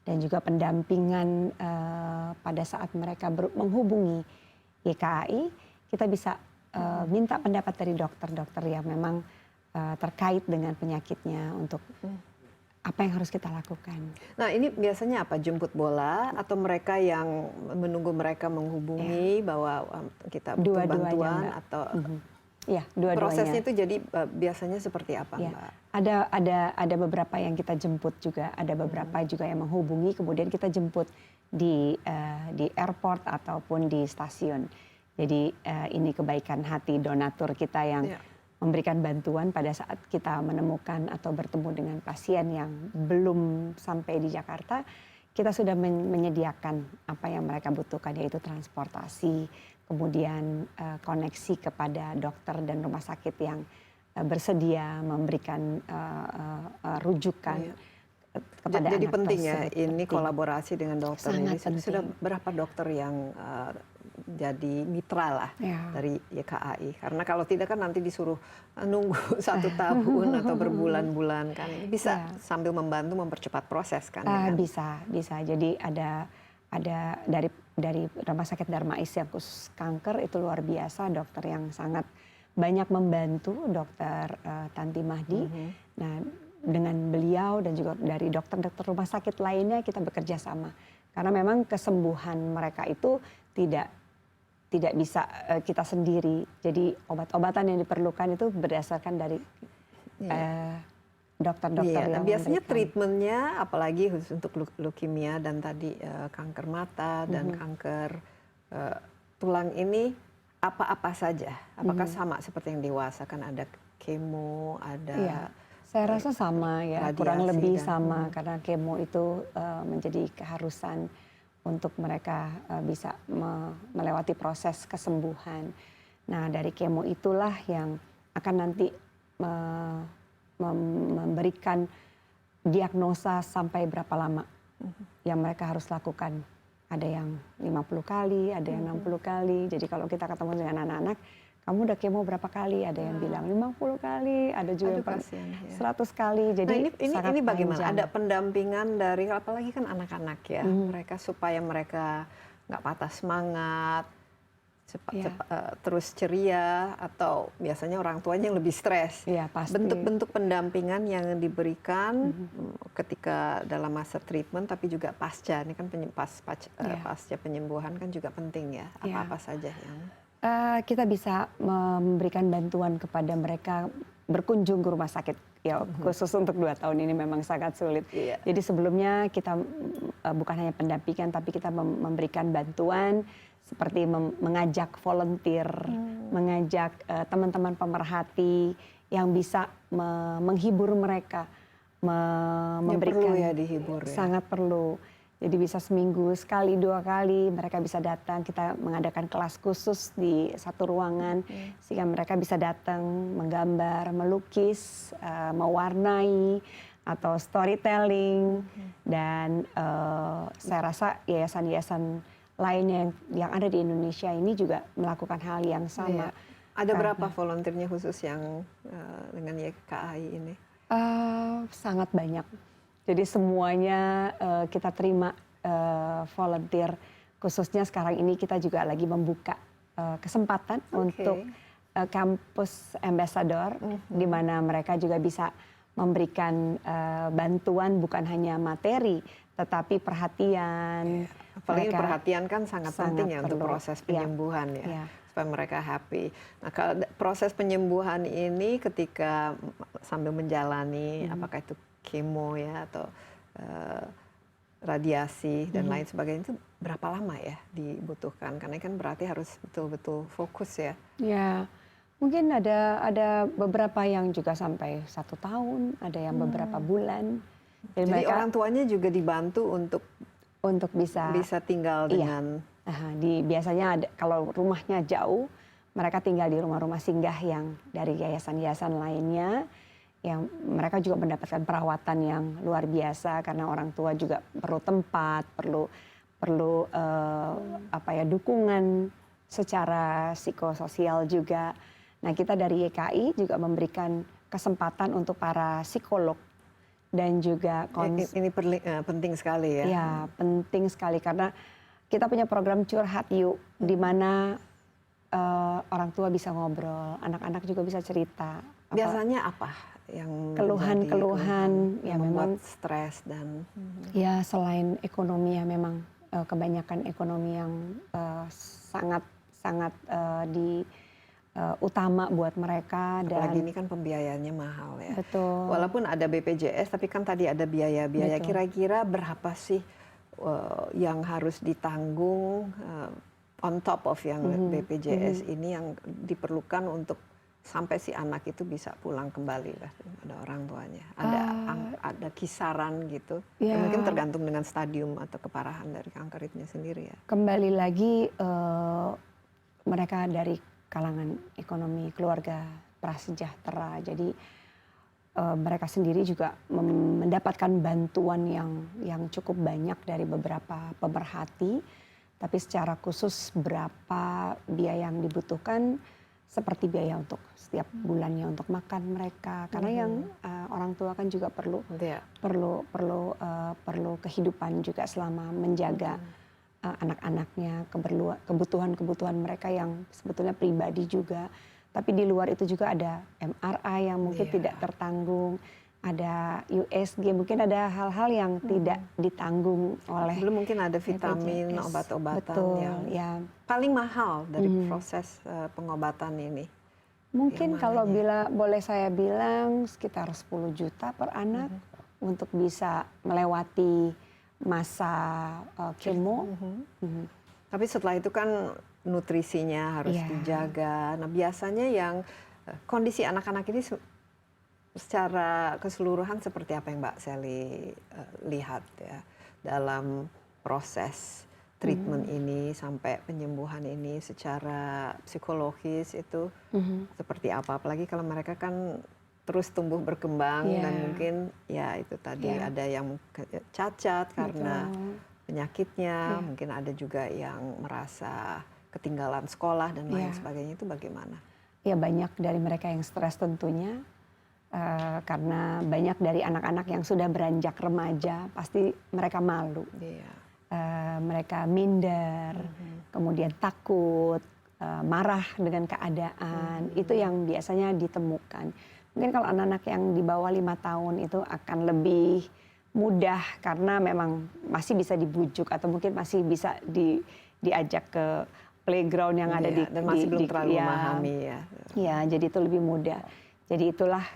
dan juga pendampingan pada saat mereka menghubungi YKAI. Kita bisa minta pendapat dari dokter-dokter yang memang terkait dengan penyakitnya untuk apa yang harus kita lakukan. Nah ini biasanya apa? Jemput bola atau mereka yang menunggu mereka menghubungi bahwa kita butuh bantuan, Mbak. atau Ya, dua-duanya. prosesnya itu jadi biasanya seperti apa, Ya. Mbak? Ada beberapa yang kita jemput juga, ada beberapa juga yang menghubungi, kemudian kita jemput di airport ataupun di stasiun. Jadi ini kebaikan hati donatur kita yang memberikan bantuan pada saat kita menemukan atau bertemu dengan pasien yang belum sampai di Jakarta. Kita sudah menyediakan apa yang mereka butuhkan, yaitu transportasi, kemudian koneksi kepada dokter dan rumah sakit yang bersedia memberikan rujukan kepada Jadi anak penting ya tersebut. ini Penting. kolaborasi dengan dokter. Sangat Ini sudah penting. berapa dokter yang jadi mitra lah dari YKAI? Karena kalau tidak kan nanti disuruh nunggu 1 tahun atau berbulan-bulan kan. Ini bisa sambil membantu mempercepat proses kan? Bisa. Jadi ada dari Rumah Sakit Darmais yang khusus kanker itu luar biasa, dokter yang sangat banyak membantu, Dokter Tanti Mahdi. Nah, dengan beliau dan juga dari dokter-dokter rumah sakit lainnya kita bekerja sama. Karena memang kesembuhan mereka itu tidak bisa kita sendiri. Jadi obat-obatan yang diperlukan itu berdasarkan dari dokter-dokter yang biasanya memberikan. treatmentnya, apalagi khusus untuk leukemia dan tadi kanker mata dan kanker tulang ini, apa-apa saja? Apakah sama seperti yang dewasa? Kan ada kemo, ada Saya rasa sama ya, radiasi kurang lebih dan- sama karena kemo itu menjadi keharusan untuk mereka bisa melewati proses kesembuhan. Nah, dari kemo itulah yang akan nanti memberikan diagnosa sampai berapa lama yang mereka harus lakukan. Ada yang 50 kali, ada yang 60 kali. Jadi kalau kita ketemu dengan anak-anak, kamu udah kemo berapa kali? Ada yang bilang 50 kali, ada juga Aduh, yang kasihan, ya. 100 kali. Jadi Nah, ini bagaimana? panjang. Ada pendampingan dari, apalagi kan anak-anak ya, mereka supaya mereka nggak patah semangat, Ya. terus ceria, atau biasanya orang tuanya yang lebih stres. Iya, pasti. Bentuk-bentuk pendampingan yang diberikan ketika dalam masa treatment, tapi juga pasca. Ini kan pasca penyembuhan kan juga penting ya. Apa-apa saja yang Kita bisa memberikan bantuan kepada mereka berkunjung ke rumah sakit. Ya, khusus untuk 2 tahun ini memang sangat sulit. Iya. Jadi sebelumnya kita bukan hanya pendampingan, tapi kita memberikan bantuan seperti mengajak volunteer, mengajak teman-teman pemerhati yang bisa menghibur mereka, memberikan. perlu ya dihibur ya. Sangat perlu. Jadi bisa seminggu sekali, 2 kali mereka bisa datang. Kita mengadakan kelas khusus di satu ruangan sehingga mereka bisa datang menggambar, melukis, mewarnai atau storytelling. Dan saya rasa yayasan-yayasan lainnya yang ada di Indonesia ini juga melakukan hal yang sama. Iya. Ada berapa volunteernya khusus yang dengan YKAI ini? Sangat banyak. Jadi semuanya kita terima volunteer. Khususnya sekarang ini kita juga lagi membuka kesempatan untuk kampus ambassador, di mana mereka juga bisa memberikan bantuan bukan hanya materi, tetapi perhatian. Apalagi perhatian kan sangat penting ya untuk perlu. proses penyembuhan ya. Ya. Supaya mereka happy. Nah, kalau proses penyembuhan ini ketika sambil menjalani, apakah itu kemo ya atau radiasi dan lain sebagainya, itu berapa lama ya dibutuhkan? Karena kan berarti harus betul-betul fokus ya. Ya, mungkin ada beberapa yang juga sampai 1 tahun, ada yang beberapa bulan. Jadi mereka orang tuanya juga dibantu untuk bisa tinggal dengan biasanya ada, kalau rumahnya jauh, mereka tinggal di rumah-rumah singgah yang dari yayasan-yayasan lainnya, yang mereka juga mendapatkan perawatan yang luar biasa karena orang tua juga perlu tempat, perlu dukungan secara psikososial juga. Nah, kita dari YKI juga memberikan kesempatan untuk para psikolog dan juga ini penting sekali ya. Ya, penting sekali karena kita punya program Curhat Yuk, di mana orang tua bisa ngobrol, anak-anak juga bisa cerita. Biasanya apa yang keluhan-keluhan yang memang membuat stres dan ya selain ekonomi ya memang kebanyakan ekonomi yang sangat di utama buat mereka. apalagi ini kan pembiayaannya mahal ya. Betul. Walaupun ada BPJS tapi kan tadi ada biaya-biaya. Betul. Kira-kira berapa sih yang harus ditanggung on top of yang BPJS ini yang diperlukan untuk sampai si anak itu bisa pulang kembali pada orang tuanya? Ada kisaran gitu? Ya. Mungkin tergantung dengan stadium atau keparahan dari kanker itu sendiri ya. Kembali lagi mereka dari kalangan ekonomi keluarga prasejahtera, jadi mereka sendiri juga mendapatkan bantuan yang cukup banyak dari beberapa pemerhati, tapi secara khusus berapa biaya yang dibutuhkan, seperti biaya untuk setiap bulannya untuk makan mereka, karena yang orang tua kan juga perlu kehidupan juga selama menjaga anak-anaknya, kebutuhan mereka yang sebetulnya pribadi juga. Tapi di luar itu juga ada MRI yang mungkin tidak tertanggung, ada USG, mungkin ada hal-hal yang tidak ditanggung oleh. Belum mungkin ada vitamin, BPJS. obat-obatan Betul, yang ya. paling mahal dari proses pengobatan ini. Mungkin kalau boleh saya bilang sekitar 10 juta per anak untuk bisa melewati masa kemo. Tapi setelah itu kan nutrisinya harus dijaga. Nah, biasanya yang kondisi anak-anak ini secara keseluruhan seperti apa yang Mbak Sally lihat ya dalam proses treatment ini sampai penyembuhan ini secara psikologis itu seperti apa? Apalagi kalau mereka kan terus tumbuh berkembang dan mungkin ya itu tadi ada yang cacat karena penyakitnya, mungkin ada juga yang merasa ketinggalan sekolah dan lain sebagainya, itu bagaimana? Ya banyak dari mereka yang stres tentunya, karena banyak dari anak-anak yang sudah beranjak remaja pasti mereka malu. Mereka minder, kemudian takut, marah dengan keadaan, itu yang biasanya ditemukan. Mungkin kalau anak-anak yang di bawah 5 tahun itu akan lebih mudah karena memang masih bisa dibujuk atau mungkin masih bisa diajak ke playground yang ada dan masih belum terlalu memahami ya. Ya, jadi itu lebih mudah. Jadi itulah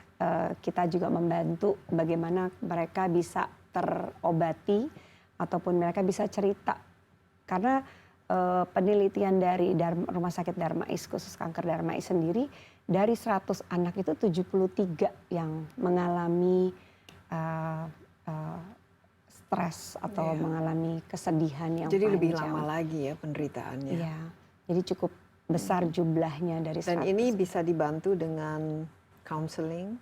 kita juga membantu bagaimana mereka bisa terobati ataupun mereka bisa cerita. Karena penelitian dari Rumah Sakit Darmais khusus kanker Darmais sendiri, dari 100 anak itu 73 yang mengalami stres atau mengalami kesedihan yang jadi panjang. lebih lama lagi ya penderitaannya. Iya, jadi cukup besar jumlahnya dari 100. Dan ini bisa dibantu dengan counseling,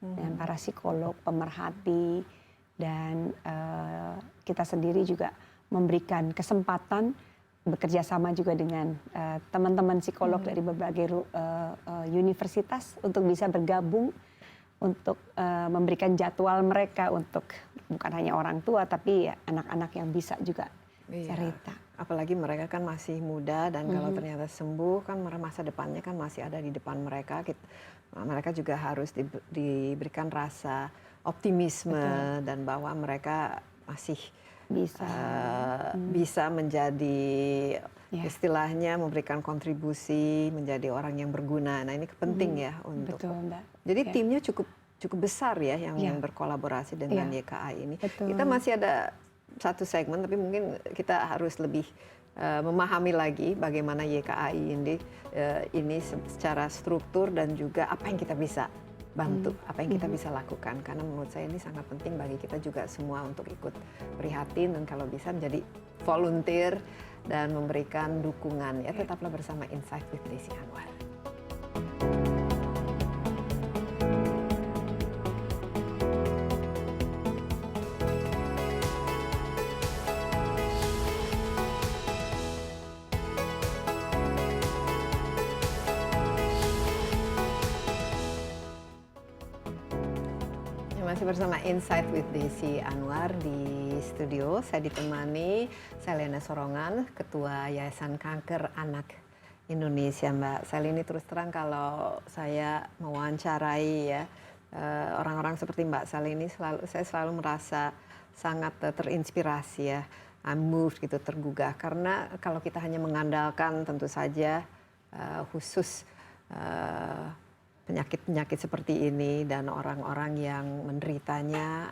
dengan para psikolog, pemerhati, dan kita sendiri juga memberikan kesempatan bekerja sama juga dengan teman-teman psikolog dari berbagai universitas untuk bisa bergabung untuk memberikan jadwal mereka untuk bukan hanya orang tua tapi ya anak-anak yang bisa juga cerita. Apalagi mereka kan masih muda dan kalau ternyata sembuh kan masa depannya kan masih ada di depan mereka. Mereka juga harus diberikan rasa optimisme dan bahwa mereka masih bisa menjadi istilahnya memberikan kontribusi menjadi orang yang berguna. Nah ini penting ya untuk. Betul, Mbak. Jadi timnya cukup besar ya yang berkolaborasi dengan YKA ini. Betul. Kita masih ada satu segmen tapi mungkin kita harus lebih memahami lagi bagaimana YKAI ini secara struktur dan juga apa yang kita bisa bantu, apa yang kita bisa lakukan, karena menurut saya ini sangat penting bagi kita juga semua untuk ikut prihatin dan kalau bisa menjadi volunteer dan memberikan dukungan ya. Tetaplah bersama Insight with Desi Anwar. Masih bersama Insight with Desi Anwar di studio. Saya ditemani Selena Sorongan, Ketua Yayasan Kanker Anak Indonesia. Mbak Sel, ini terus terang kalau saya mewawancarai ya orang-orang seperti Mbak Sel ini saya selalu merasa sangat terinspirasi ya. I'm moved gitu, tergugah. Karena kalau kita hanya mengandalkan tentu saja khusus penyakit-penyakit seperti ini dan orang-orang yang menderitanya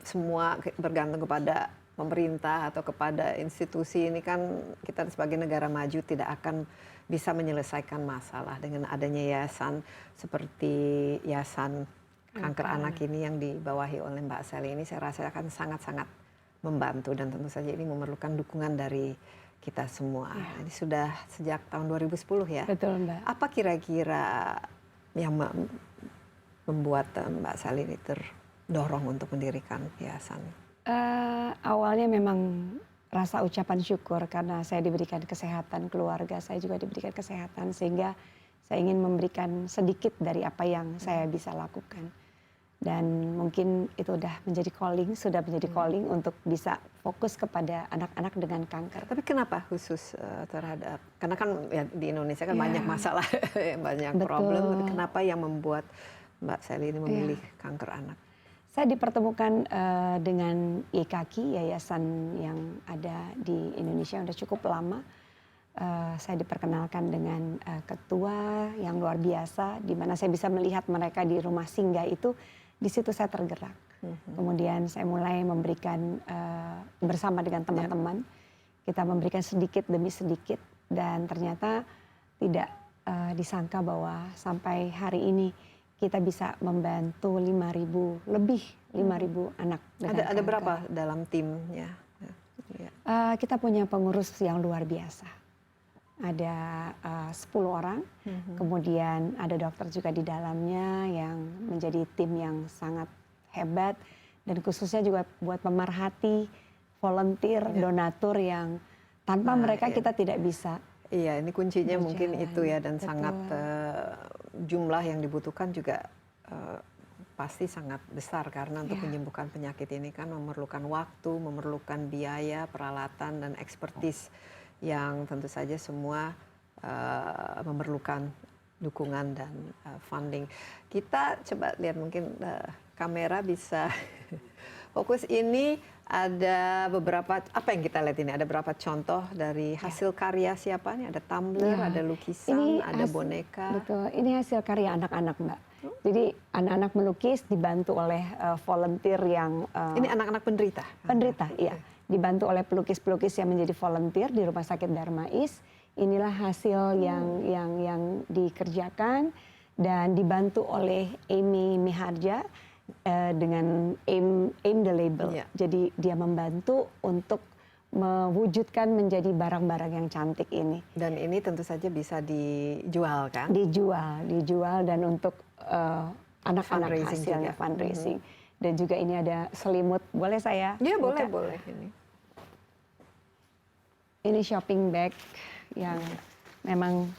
semua bergantung kepada pemerintah atau kepada institusi ini kan kita sebagai negara maju tidak akan bisa menyelesaikan masalah. Dengan adanya yayasan seperti Yayasan Kanker Anak ini yang dibawahi oleh Mbak Sally ini saya rasa akan sangat-sangat membantu dan tentu saja ini memerlukan dukungan dari kita semua. Ini sudah sejak tahun 2010 ya. Betul, Mbak. Apa kira-kira yang membuat Mbak Sally ini terdorong untuk mendirikan yayasan? Awalnya memang rasa ucapan syukur karena saya diberikan kesehatan, keluarga saya juga diberikan kesehatan sehingga saya ingin memberikan sedikit dari apa yang saya bisa lakukan. Dan mungkin itu sudah menjadi calling untuk bisa fokus kepada anak-anak dengan kanker. Tapi kenapa khusus terhadap, karena kan ya, di Indonesia kan banyak masalah, banyak problem. Kenapa yang membuat Mbak Sally ini memilih kanker anak? Saya dipertemukan dengan YKAKI, yayasan yang ada di Indonesia yang sudah cukup lama. Saya diperkenalkan dengan ketua yang luar biasa, di mana saya bisa melihat mereka di rumah singgah itu. Di situ saya tergerak. Kemudian saya mulai memberikan bersama dengan teman-teman, kita memberikan sedikit demi sedikit dan ternyata tidak disangka bahwa sampai hari ini kita bisa membantu 5.000 anak dengan Ada kanker. berapa dalam timnya? Ya. Kita punya pengurus yang luar biasa. Ada 10 orang, kemudian ada dokter juga di dalamnya yang menjadi tim yang sangat hebat, dan khususnya juga buat pemerhati, volunteer, donatur yang tanpa mereka kita tidak bisa. Iya, ini kuncinya berjalan. mungkin itu ya, dan Betul. sangat jumlah yang dibutuhkan juga pasti sangat besar, karena untuk menyembuhkan penyakit ini kan memerlukan waktu, memerlukan biaya, peralatan, dan ekspertis yang tentu saja semua memerlukan dukungan dan funding. Kita coba lihat, mungkin kamera bisa fokus. Ini ada beberapa, apa yang kita lihat ini? Ada beberapa contoh dari hasil karya siapa nih? Ada tumbler, ada lukisan, ada boneka. Betul, ini hasil karya anak-anak, Mbak. Jadi anak-anak melukis dibantu oleh volunteer yang Ini anak-anak penderita? Penderita, iya. Dibantu oleh pelukis-pelukis yang menjadi volunteer di Rumah Sakit Darmais. Inilah hasil yang dikerjakan dan dibantu oleh Amy Miharja dengan Aim the Label. Iya. Jadi dia membantu untuk mewujudkan menjadi barang-barang yang cantik ini. Dan ini tentu saja bisa dijual kan? Dijual dan untuk anak-anak Fundraising hasilnya juga. fundraising. Dan juga ini ada selimut, boleh saya? Ya boleh, buka? boleh ini. Ini shopping bag yang memang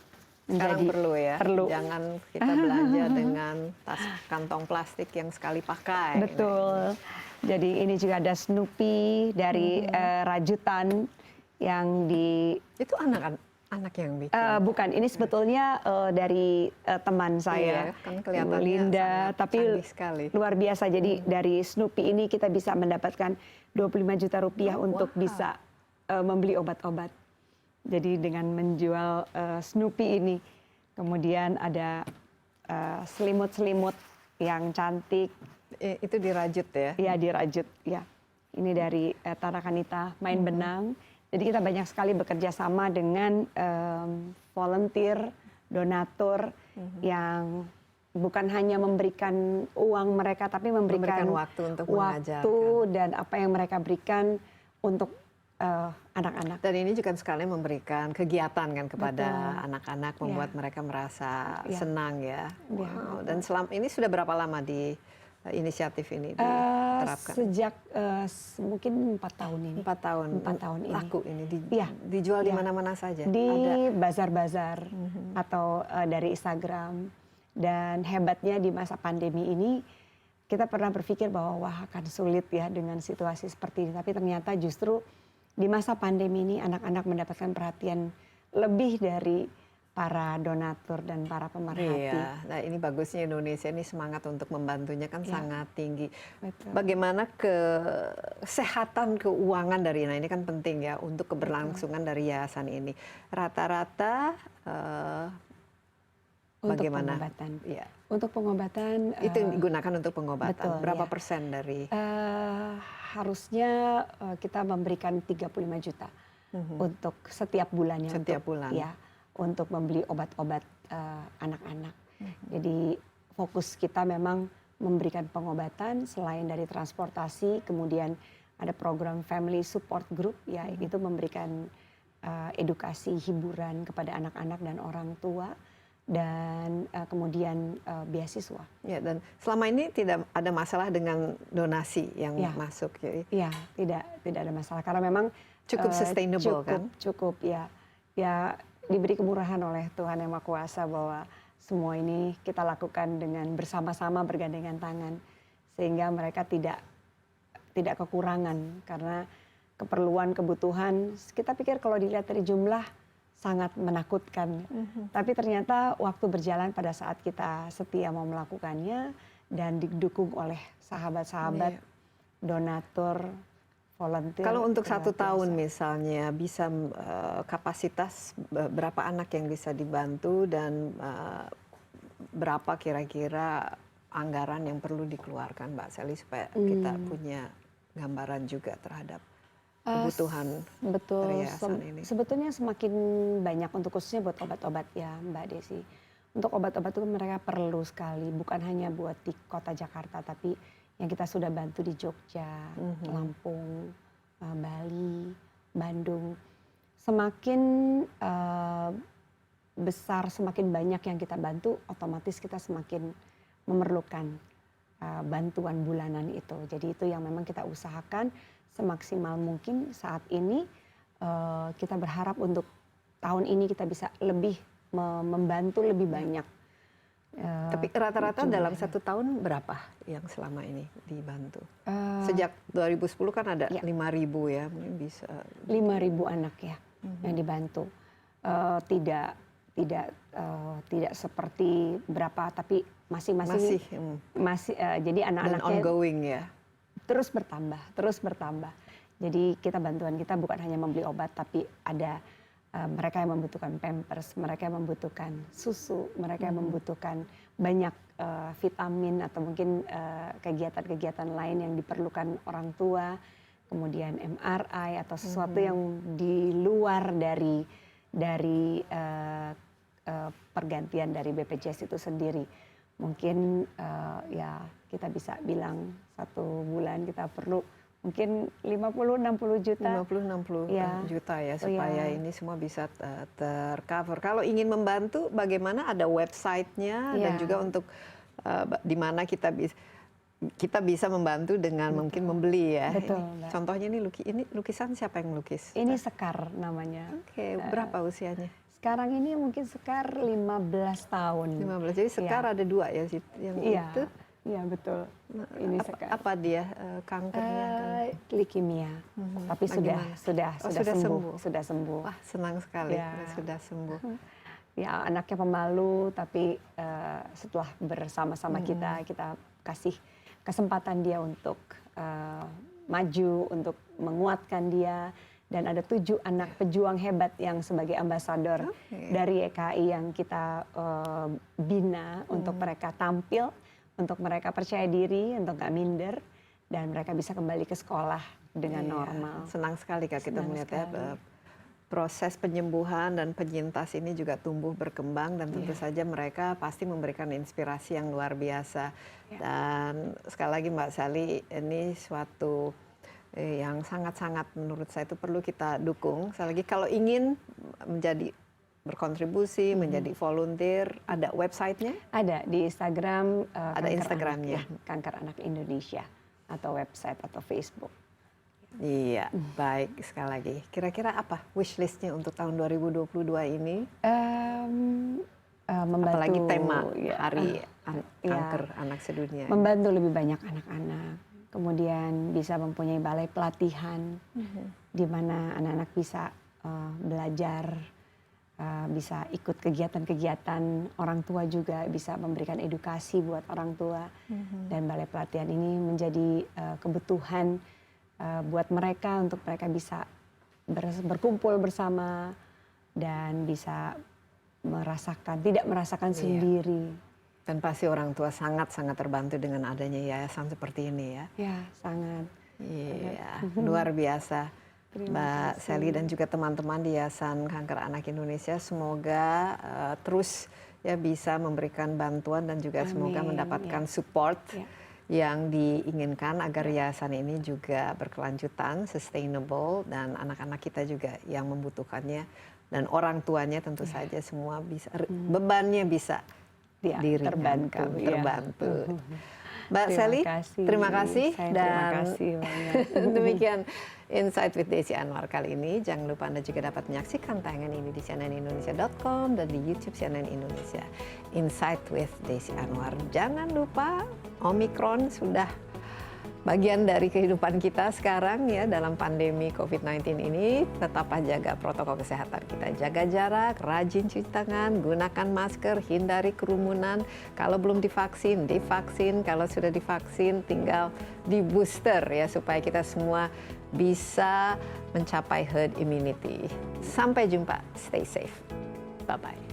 Sekarang menjadi perlu ya, perlu. jangan kita belanja dengan tas kantong plastik yang sekali pakai. Betul. Jadi ini juga ada Snoopy dari rajutan yang di Itu anak yang bikin. bukan, ini sebetulnya dari teman saya, Iya, kan kelihatannya Linda, sangat tapi canggih sekali. luar biasa. Jadi dari Snoopy ini kita bisa mendapatkan 25 juta rupiah untuk wow. bisa membeli obat-obat. Jadi dengan menjual Snoopy ini, kemudian ada selimut-selimut yang cantik. Itu dirajut ya? Ya, dirajut. Ya, ini dari Tarakanita main benang. Jadi kita banyak sekali bekerja sama dengan volunteer, donatur yang bukan hanya memberikan uang mereka, tapi memberikan waktu untuk waktu dan apa yang mereka berikan untuk anak-anak. Dan ini juga sekali memberikan kegiatan kan kepada anak-anak, membuat mereka merasa senang ya. Wow. Dan selama ini sudah berapa lama di inisiatif ini diterapkan? Sejak mungkin 4 tahun ini. 4 tahun. 4 tahun ini. Laku ini Iya. dijual di Iya. mana-mana saja. Di Ada. bazar-bazar atau dari Instagram. Dan hebatnya di masa pandemi ini kita pernah berpikir bahwa wah akan sulit ya dengan situasi seperti ini. Tapi ternyata justru di masa pandemi ini anak-anak mendapatkan perhatian lebih dari para donatur dan para pemerhati. Iya, nah ini bagusnya Indonesia ini semangat untuk membantunya kan sangat tinggi. Betul. Bagaimana kesehatan keuangan dari, nah ini kan penting ya untuk keberlangsungan dari yayasan ini. Rata-rata Untuk bagaimana? pengobatan. Iya. Untuk pengobatan Itu yang digunakan untuk pengobatan. betul, Berapa ya. persen dari? Harusnya kita memberikan 35 juta untuk setiap bulannya. Setiap bulan. Ya, untuk membeli obat-obat anak-anak. Jadi fokus kita memang memberikan pengobatan selain dari transportasi, kemudian ada program Family Support Group, ya itu memberikan edukasi hiburan kepada anak-anak dan orang tua, dan kemudian beasiswa. Ya, dan selama ini tidak ada masalah dengan donasi yang Ya. masuk. Jadi Ya, tidak ada masalah karena memang cukup sustainable kan? Cukup ya. Ya diberi kemurahan oleh Tuhan Yang Maha Kuasa bahwa semua ini kita lakukan dengan bersama-sama bergandengan tangan sehingga mereka tidak kekurangan karena keperluan kebutuhan kita pikir kalau dilihat dari jumlah sangat menakutkan. Tapi ternyata waktu berjalan pada saat kita setia mau melakukannya dan didukung oleh sahabat-sahabat, donatur, volunteer. Kalau untuk luar 1 tahun biasa. misalnya bisa kapasitas berapa anak yang bisa dibantu dan berapa kira-kira anggaran yang perlu dikeluarkan, Mbak Sally, supaya kita punya gambaran juga terhadap kebutuhan Betul. yayasan ini. Sebetulnya semakin banyak untuk khususnya buat obat-obat ya Mbak Desi. Untuk obat-obat itu mereka perlu sekali, bukan hanya buat di kota Jakarta, tapi yang kita sudah bantu di Jogja, Lampung, Bali, Bandung. Semakin besar, semakin banyak yang kita bantu, otomatis kita semakin memerlukan bantuan bulanan itu. Jadi itu yang memang kita usahakan semaksimal mungkin saat ini. Kita berharap untuk tahun ini kita bisa lebih membantu lebih banyak. Tapi rata-rata dalam 1 tahun berapa yang selama ini dibantu? Sejak 2010 kan ada 5.000 ya, mungkin bisa 5.000 anak ya yang dibantu. Tidak seperti berapa, tapi masing-masing masih jadi anak-anaknya ongoing ya. Terus bertambah. Jadi bantuan kita bukan hanya membeli obat, tapi ada mereka yang membutuhkan pampers, mereka yang membutuhkan susu, mereka yang membutuhkan banyak vitamin atau mungkin kegiatan-kegiatan lain yang diperlukan orang tua, kemudian MRI atau sesuatu yang di luar dari pergantian dari BPJS itu sendiri. Mungkin ya kita bisa bilang 1 bulan kita perlu mungkin 50-60 juta. 50-60 juta ya, supaya ini semua bisa tercover. Kalau ingin membantu, bagaimana? Ada websitenya dan juga untuk di mana kita bisa membantu dengan mungkin membeli ya. Betul. Contohnya ini lukisan siapa yang melukis? Ini Sekar namanya. Oke, berapa usianya? Sekarang ini mungkin Sekar 15 tahun. 15. Jadi Sekar ada 2 ya yang itu. Iya betul. Ini Sekar. Apa dia kankernya? Leukemia. Tapi sudah sembuh. Wah, senang sekali sudah sembuh. Ya, anaknya pemalu, tapi setelah bersama-sama kita kasih kesempatan dia untuk maju, untuk menguatkan dia. Dan ada 7 anak pejuang hebat yang sebagai ambasador dari EKI yang kita bina untuk mereka tampil, untuk mereka percaya diri, untuk gak minder, dan mereka bisa kembali ke sekolah dengan normal. Senang sekali Kak kita melihat ya, proses penyembuhan dan penyintas ini juga tumbuh berkembang, dan tentu saja mereka pasti memberikan inspirasi yang luar biasa. Dan sekali lagi Mbak Sally, ini suatu yang sangat-sangat menurut saya itu perlu kita dukung. Sekali lagi kalau ingin berkontribusi, menjadi volunteer, ada websitenya? Ada di Instagram. Ada Instagramnya? Kanker Anak Indonesia, atau website atau Facebook. Iya, baik. Sekali lagi, kira-kira apa wishlistnya untuk tahun 2022 ini? Membantu, apalagi tema Hari Kanker Anak Sedunia. Membantu lebih banyak anak-anak. Kemudian bisa mempunyai balai pelatihan, di mana anak-anak bisa belajar, bisa ikut kegiatan-kegiatan, orang tua juga bisa memberikan edukasi buat orang tua. Dan balai pelatihan ini menjadi kebutuhan buat mereka, untuk mereka bisa berkumpul bersama dan bisa tidak merasakan sendiri. Dan pasti orang tua sangat-sangat terbantu dengan adanya yayasan seperti ini ya. Ya, sangat. Iya, luar biasa. Mbak Sally dan juga teman-teman di Yayasan Kanker Anak Indonesia, semoga terus ya bisa memberikan bantuan dan juga semoga mendapatkan support yang diinginkan agar yayasan ini juga berkelanjutan, sustainable, dan anak-anak kita juga yang membutuhkannya, dan orang tuanya tentu saja semua bisa bebannya bisa terbantu. Mbak Sally, terima kasih. Dan demikian Insight with Desi Anwar kali ini. Jangan lupa Anda juga dapat menyaksikan tayangan ini di cnnindonesia.com dan di YouTube CNN Indonesia. Insight with Desi Anwar. Jangan lupa Omikron sudah bagian dari kehidupan kita sekarang ya, dalam pandemi COVID-19 ini. Tetaplah jaga protokol kesehatan kita, jaga jarak, rajin cuci tangan, gunakan masker, hindari kerumunan. Kalau belum divaksin, divaksin. Kalau sudah divaksin, tinggal di booster ya, supaya kita semua bisa mencapai herd immunity. Sampai jumpa, stay safe, bye bye.